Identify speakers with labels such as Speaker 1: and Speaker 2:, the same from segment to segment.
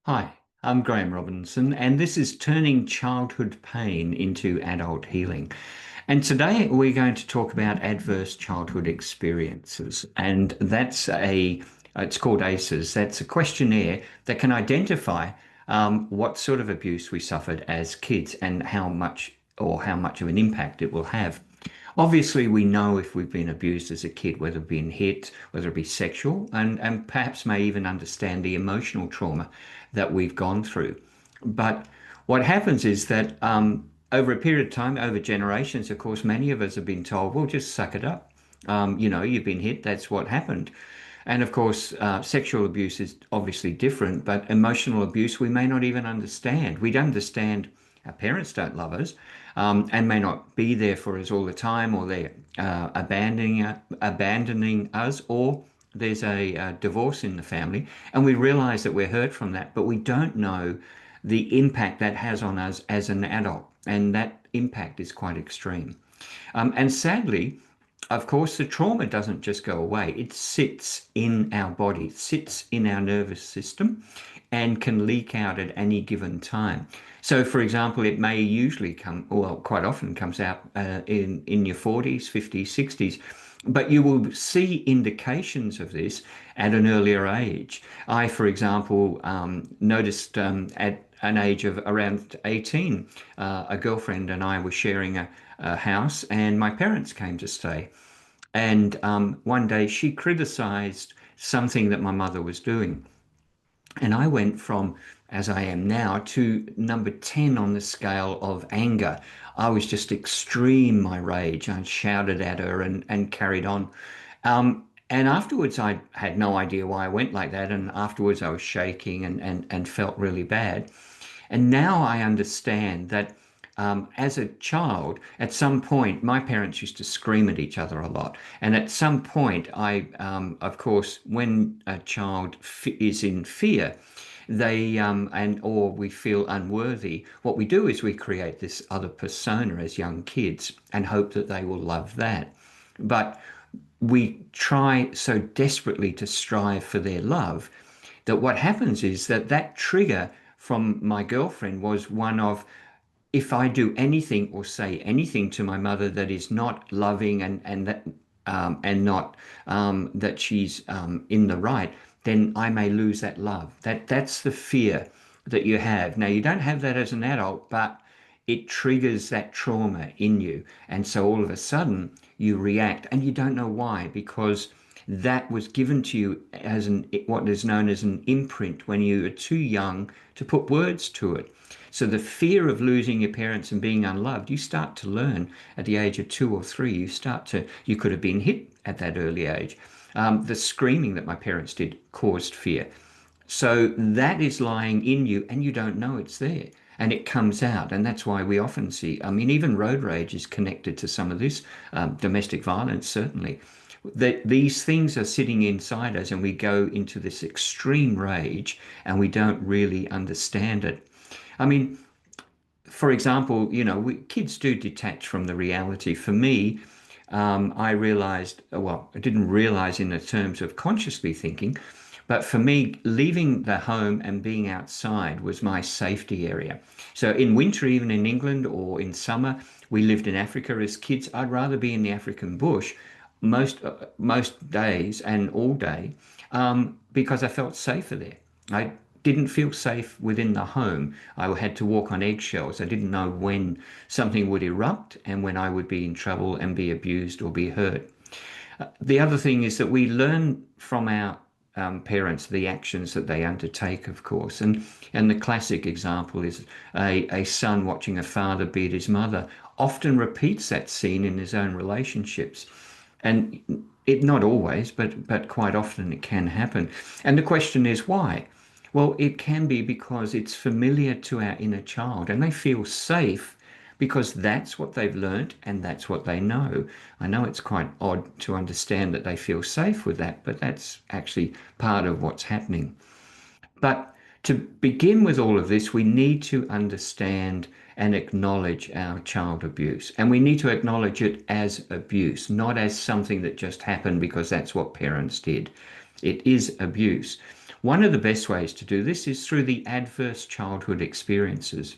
Speaker 1: Hi, I'm Graham Robinson, and this is Turning Childhood Pain into Adult Healing. And today we're going to talk about adverse childhood experiences. And it's called ACEs. That's a questionnaire that can identify what sort of abuse we suffered as kids and how much of an impact it will have. Obviously, we know if we've been abused as a kid, whether it be hit, whether it be sexual, and perhaps may even understand the emotional trauma that we've gone through. But what happens is that over a period of time, over generations, of course, many of us have been told, well, just suck it up. You've been hit, that's what happened. And of course, sexual abuse is obviously different, but emotional abuse we may not even understand. We don't understand our parents don't love us and may not be there for us all the time, or they're abandoning us, or there's a divorce in the family, and we realize that we're hurt from that, but we don't know the impact that has on us as an adult, and that impact is quite extreme. And sadly, of course, the trauma doesn't just go away. It sits in our body, sits in our nervous system, and can leak out at any given time. So, for example, it may usually come, well, quite often comes out in your 40s, 50s, 60s, but you will see indications of this at an earlier age. I, for example, noticed at an age of around 18, a girlfriend and I were sharing a house, and my parents came to stay. And one day she criticized something that my mother was doing. And I went from, as I am now, to number 10 on the scale of anger. I was just extreme, my rage. I shouted at her and carried on. And afterwards, I had no idea why I went like that. And afterwards, I was shaking and felt really bad. And now I understand that as a child, at some point, my parents used to scream at each other a lot. And at some point, of course, when a child is in fear, or we feel unworthy, what we do is we create this other persona as young kids and hope that they will love that. But we try so desperately to strive for their love that what happens is that trigger from my girlfriend was one of, if I do anything or say anything to my mother that is not loving and not that she's in the right, then I may lose that love. That's the fear that you have. Now, you don't have that as an adult, but it triggers that trauma in you. And so all of a sudden you react and you don't know why, because that was given to you as what is known as an imprint when you are too young to put words to it. So the fear of losing your parents and being unloved, you start to learn at the age of 2 or 3. You could have been hit at that early age. The screaming that my parents did caused fear. So that is lying in you and you don't know it's there. And it comes out. And that's why we often see, I mean, even road rage is connected to some of this, domestic violence, certainly. These things are sitting inside us and we go into this extreme rage and we don't really understand it. I mean, for example, kids do detach from the reality. For me, I realized, well, I didn't realize in the terms of consciously thinking, but for me, leaving the home and being outside was my safety area. So in winter, even in England, or in summer, we lived in Africa as kids. I'd rather be in the African bush most days and all day, because I felt safer there. I didn't feel safe within the home. I had to walk on eggshells. I didn't know when something would erupt and when I would be in trouble and be abused or be hurt. The other thing is that we learn from our parents the actions that they undertake, of course. And the classic example is a son watching a father beat his mother often repeats that scene in his own relationships. And it not always, but quite often it can happen. And the question is why? Well, it can be because it's familiar to our inner child and they feel safe because that's what they've learnt and that's what they know. I know it's quite odd to understand that they feel safe with that, but that's actually part of what's happening. But to begin with all of this, we need to understand and acknowledge our child abuse. And we need to acknowledge it as abuse, not as something that just happened because that's what parents did. It is abuse. One of the best ways to do this is through the adverse childhood experiences.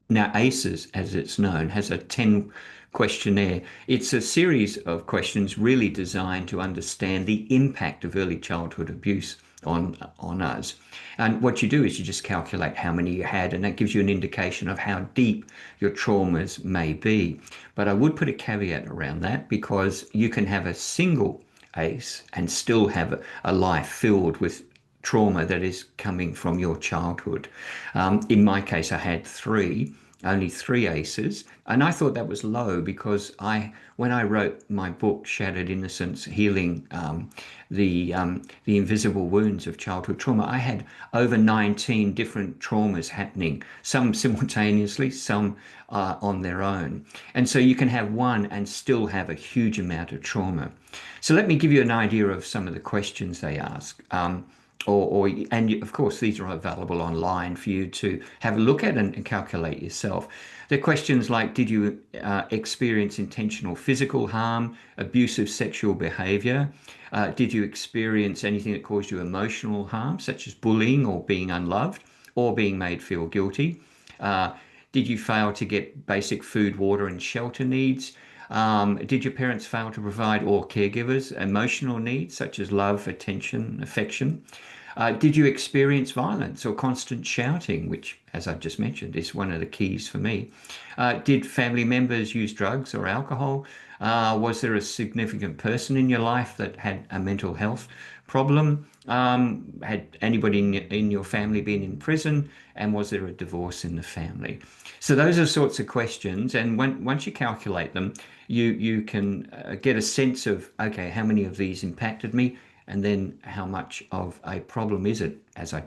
Speaker 1: Now, ACEs, as it's known, has a 10 questionnaire. It's a series of questions really designed to understand the impact of early childhood abuse on us. And what you do is you just calculate how many you had, and that gives you an indication of how deep your traumas may be. But I would put a caveat around that, because you can have a single ACE and still have a life filled with trauma that is coming from your childhood. In my case, I had only three ACEs, and I thought that was low because when I wrote my book, Shattered Innocence: Healing the Invisible Wounds of Childhood Trauma, I had over 19 different traumas happening, some simultaneously, some on their own. And so you can have one and still have a huge amount of trauma. So let me give you an idea of some of the questions they ask. And of course, these are available online for you to have a look at and calculate yourself. They're questions like, did you experience intentional physical harm, abusive sexual behavior? Did you experience anything that caused you emotional harm, such as bullying or being unloved or being made feel guilty? Uh, did you fail to get basic food, water, and shelter needs? Did your parents fail to provide, or caregivers, emotional needs such as love, attention, affection? Did you experience violence or constant shouting, which, as I've just mentioned, is one of the keys for me? Did family members use drugs or alcohol? Was there a significant person in your life that had a mental health problem? Had anybody in your family been in prison? And was there a divorce in the family? So those are sorts of questions. And once you calculate them, you can get a sense of, okay, how many of these impacted me? And then how much of a problem is it as I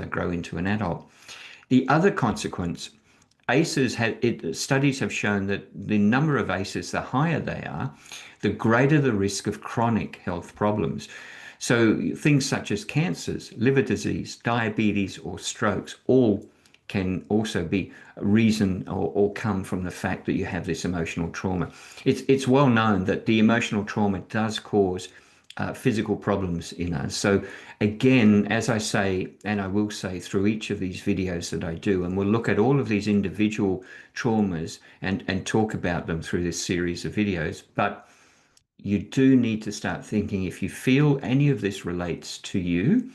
Speaker 1: grow into an adult? The other consequence, studies have shown that the number of ACEs, the higher they are, the greater the risk of chronic health problems. So things such as cancers, liver disease, diabetes, or strokes, all can also be a reason or come from the fact that you have this emotional trauma. It's well known that the emotional trauma does cause physical problems in us. So again, as I say, and I will say through each of these videos that I do, and we'll look at all of these individual traumas and talk about them through this series of videos. But you do need to start thinking, if you feel any of this relates to you,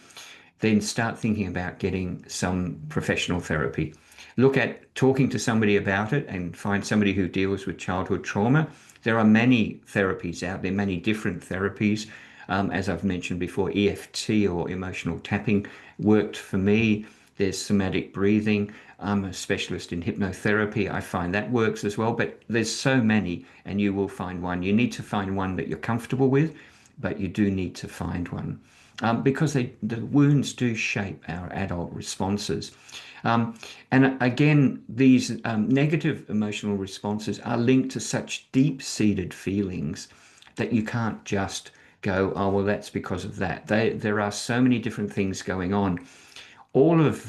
Speaker 1: then start thinking about getting some professional therapy. Look at talking to somebody about it and find somebody who deals with childhood trauma. There are many therapies out there, many different therapies. As I've mentioned before, EFT or emotional tapping worked for me. There's somatic breathing. I'm a specialist in hypnotherapy. I find that works as well, but there's so many, and you will find one. You need to find one that you're comfortable with, but you do need to find one. Because the wounds do shape our adult responses. And again, these negative emotional responses are linked to such deep-seated feelings that you can't just go, oh, well, that's because of that. There are so many different things going on. All of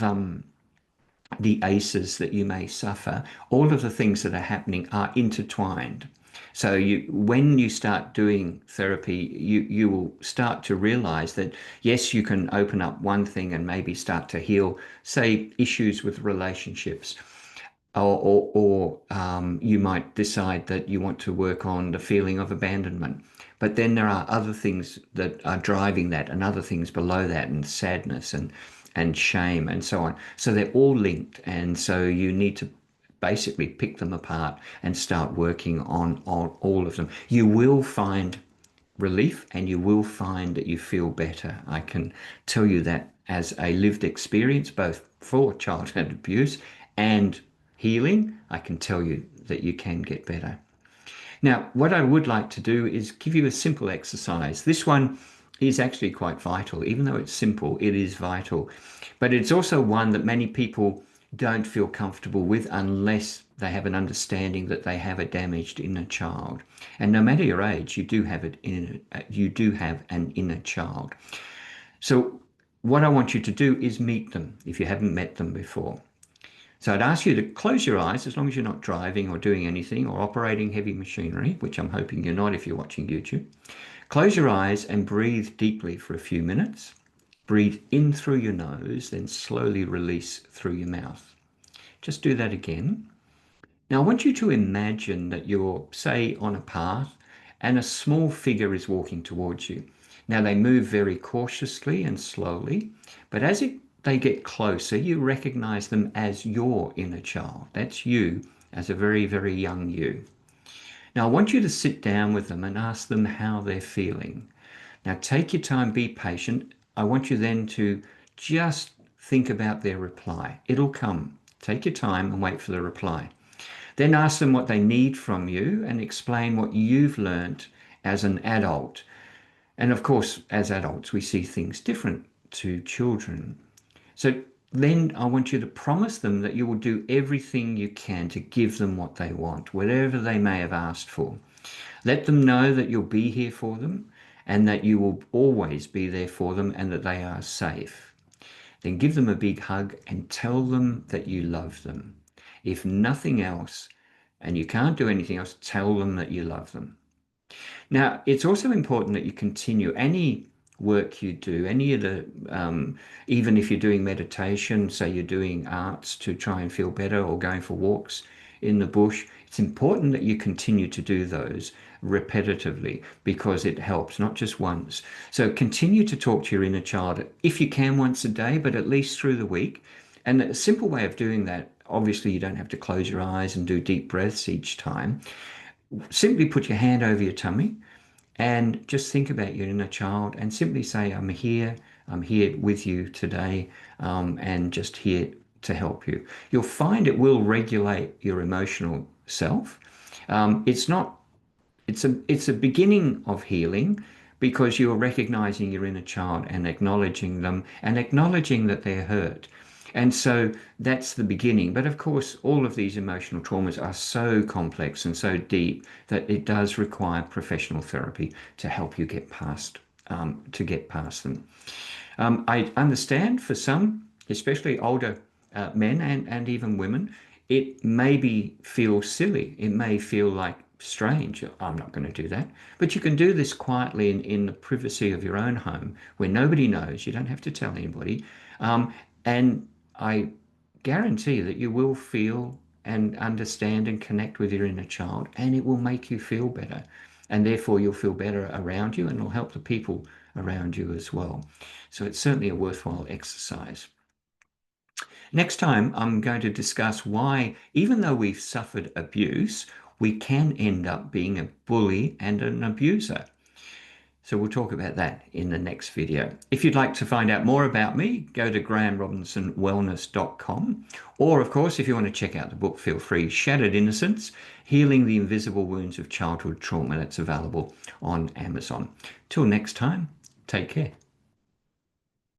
Speaker 1: the ACEs that you may suffer, all of the things that are happening are intertwined. So when you start doing therapy, you will start to realize that, yes, you can open up one thing and maybe start to heal, say, issues with relationships. Or you might decide that you want to work on the feeling of abandonment. But then there are other things that are driving that, and other things below that, and sadness and shame and so on. So they're all linked. And so you need to basically pick them apart and start working on all of them. You will find relief, and you will find that you feel better. I can tell you that as a lived experience, both for childhood abuse and healing. I can tell you that you can get better. Now, what I would like to do is give you a simple exercise. This one is actually quite vital. Even though it's simple, it is vital. But it's also one that many people don't feel comfortable with unless they have an understanding that they have a damaged inner child. And no matter your age, you do have an inner child. So what I want you to do is meet them if you haven't met them before. So I'd ask you to close your eyes, as long as you're not driving or doing anything or operating heavy machinery, which I'm hoping you're not if you're watching YouTube. Close your eyes and breathe deeply for a few minutes. Breathe in through your nose, then slowly release through your mouth. Just do that again. Now, I want you to imagine that you're, say, on a path and a small figure is walking towards you. Now, they move very cautiously and slowly, but as they get closer, you recognize them as your inner child. That's you as a very, very young you. Now, I want you to sit down with them and ask them how they're feeling. Now, take your time, be patient. I want you then to just think about their reply. It'll come. Take your time and wait for the reply. Then ask them what they need from you and explain what you've learned as an adult. And of course, as adults, we see things different to children. So then I want you to promise them that you will do everything you can to give them what they want, whatever they may have asked for. Let them know that you'll be here for them and that you will always be there for them and that they are safe. Then give them a big hug and tell them that you love them. If nothing else, and you can't do anything else, tell them that you love them. Now, it's also important that you continue any work you do, any of the, even if you're doing meditation, say you're doing arts to try and feel better or going for walks in the bush, it's important that you continue to do those repetitively because it helps, not just once. So continue to talk to your inner child if you can once a day, but at least through the week. And a simple way of doing that, obviously you don't have to close your eyes and do deep breaths each time. Simply put your hand over your tummy and just think about your inner child and simply say, I'm here with you today, and just here to help you. You'll find it will regulate your emotional self. It's not, it's a beginning of healing because you're recognizing your inner child and acknowledging them and acknowledging that they're hurt. And so that's the beginning. But of course, all of these emotional traumas are so complex and so deep that it does require professional therapy to help you get past them. I understand for some, especially older men and even women, it maybe feel silly. It may feel like strange. I'm not going to do that. But you can do this quietly in the privacy of your own home where nobody knows. You don't have to tell anybody. And I guarantee that you will feel and understand and connect with your inner child, and it will make you feel better. And therefore, you'll feel better around you and it'll help the people around you as well. So it's certainly a worthwhile exercise. Next time, I'm going to discuss why, even though we've suffered abuse, we can end up being a bully and an abuser. So we'll talk about that in the next video. If you'd like to find out more about me, go to grahamrobinsonwellness.com. Or, of course, if you want to check out the book, feel free. Shattered Innocence, Healing the Invisible Wounds of Childhood Trauma. That's available on Amazon. Till next time, take care.